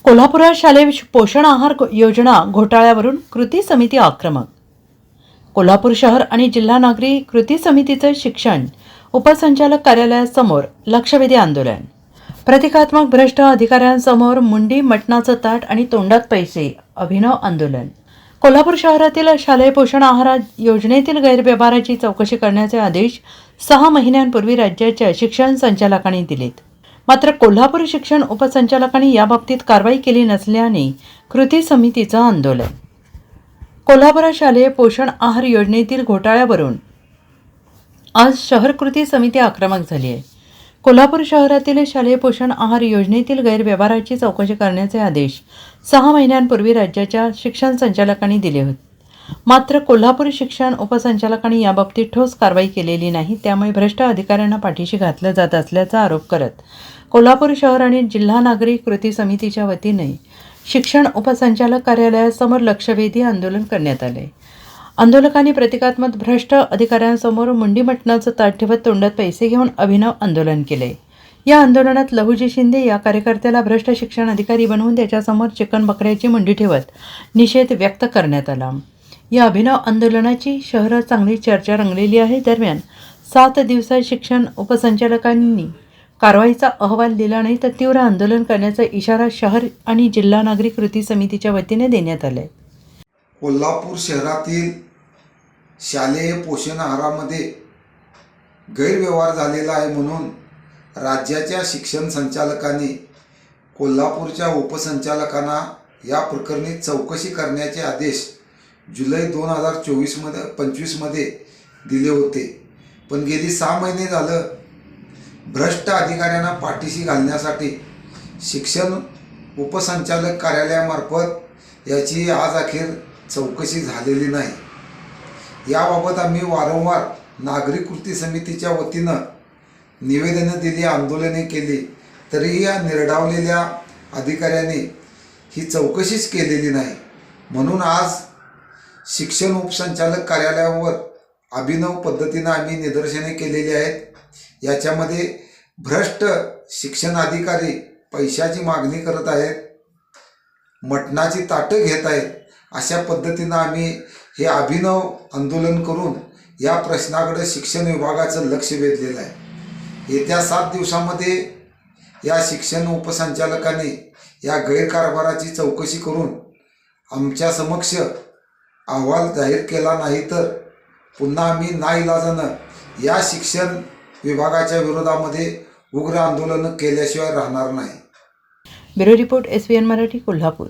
कोल्हापुरात शालेय पोषण आहार योजना घोटाळ्यावरून कृती समिती आक्रमक. कोल्हापूर शहर आणि जिल्हा नागरी कृती समितीचं शिक्षण उपसंचालक कार्यालयासमोर लक्षवेधी आंदोलन. प्रतिकात्मक भ्रष्ट अधिकाऱ्यांसमोर मुंडी मटणाचं ताट आणि तोंडात पैसे अभिनव आंदोलन. कोल्हापूर शहरातील शालेय पोषण आहार योजनेतील गैरव्यवहाराची चौकशी करण्याचे आदेश 6 महिन्यांपूर्वी राज्याच्या शिक्षण संचालकांनी दिलेत. मात्र कोल्हापूर शिक्षण उपसंचालकांनी याबाबतीत कारवाई केली नसल्याने कृती समितीचं आंदोलन. कोल्हापुरात शालेय पोषण आहार योजनेतील घोटाळ्यावरून आज शहर कृती समिती आक्रमक झाली आहे. कोल्हापूर शहरातील शालेय पोषण आहार योजनेतील गैरव्यवहाराची चौकशी करण्याचे आदेश 6 महिन्यांपूर्वी राज्याच्या शिक्षण संचालकांनी दिले होते. मात्र कोल्हापूर शिक्षण उपसंचालकांनी याबाबतीत ठोस कारवाई केलेली नाही. त्यामुळे भ्रष्ट अधिकाऱ्यांना पाठीशी घातलं जात असल्याचा आरोप करत कोल्हापूर शहर आणि जिल्हा नागरी कृती समितीच्या वतीने शिक्षण उपसंचालक कार्यालयासमोर लक्षवेधी आंदोलन करण्यात आले. आंदोलकांनी प्रतिकात्मक भ्रष्ट अधिकाऱ्यांसमोर मुंडी मटणाचं ताट ठेवत तोंडात पैसे घेऊन अभिनव आंदोलन केले. या आंदोलनात लहुजी शिंदे या कार्यकर्त्याला भ्रष्ट शिक्षण अधिकारी बनवून त्याच्यासमोर चिकन बकऱ्याची मुंडी ठेवत निषेध व्यक्त करण्यात आला. या अभिनव आंदोलनाची शहरात चांगली चर्चा रंगलेली आहे. दरम्यान 7 दिवसात शिक्षण उपसंचालकांनी कारवाईचा अहवाल दिला नाही तर तीव्र आंदोलन करण्याचा इशारा शहर आणि जिल्हा नागरी कृती समितीच्या वतीने देण्यात आला आहे. कोल्हापूर शहरातील शालेय पोषण आहारामध्ये गैरव्यवहार झालेला आहे म्हणून राज्याच्या शिक्षण संचालकांनी कोल्हापूरच्या उपसंचालकांना या प्रकरणी चौकशी करण्याचे आदेश जुलै 2025मध्ये दिले होते. पण गेली 6 महिने झालं भ्रष्ट अधिकाऱ्यांना पाठीशी घालण्यासाठी शिक्षण उपसंचालक कार्यालयामार्फत याची आज अखेर चौकशी झालेली नाही. याबाबत आम्ही वारंवार नागरिक कृती समितीच्या वतीनं निवेदनं दिली, आंदोलने केली, तरीही या निर्डावलेल्या अधिकाऱ्यांनी ही चौकशीच केलेली नाही. म्हणून आज शिक्षण उपसंचालक कार्यालयावर अभिनव पद्धतीनं आम्ही निदर्शने केलेली आहेत. याच्यामध्ये भ्रष्ट शिक्षण अधिकारी पैशाची मागणी करत आहेत, मटणाची ताटं घेत आहेत. अशा पद्धतीनं आम्ही हे अभिनव आंदोलन करून या प्रश्नाकडे शिक्षण विभागाचं लक्ष वेधलेलं आहे. येत्या 7 दिवसामध्ये या शिक्षण उपसंचालकांनी या गैरकारभाराची चौकशी करून आमच्या समक्ष अहवाल जाहीर केला नाही तर पुन्हा आम्ही नाईलाजानं या शिक्षण विभागाच्या विरोधामध्ये उग्र आंदोलन केल्याशिवाय राहणार नाही. Bureau report SVN Marathi, Kolhapur.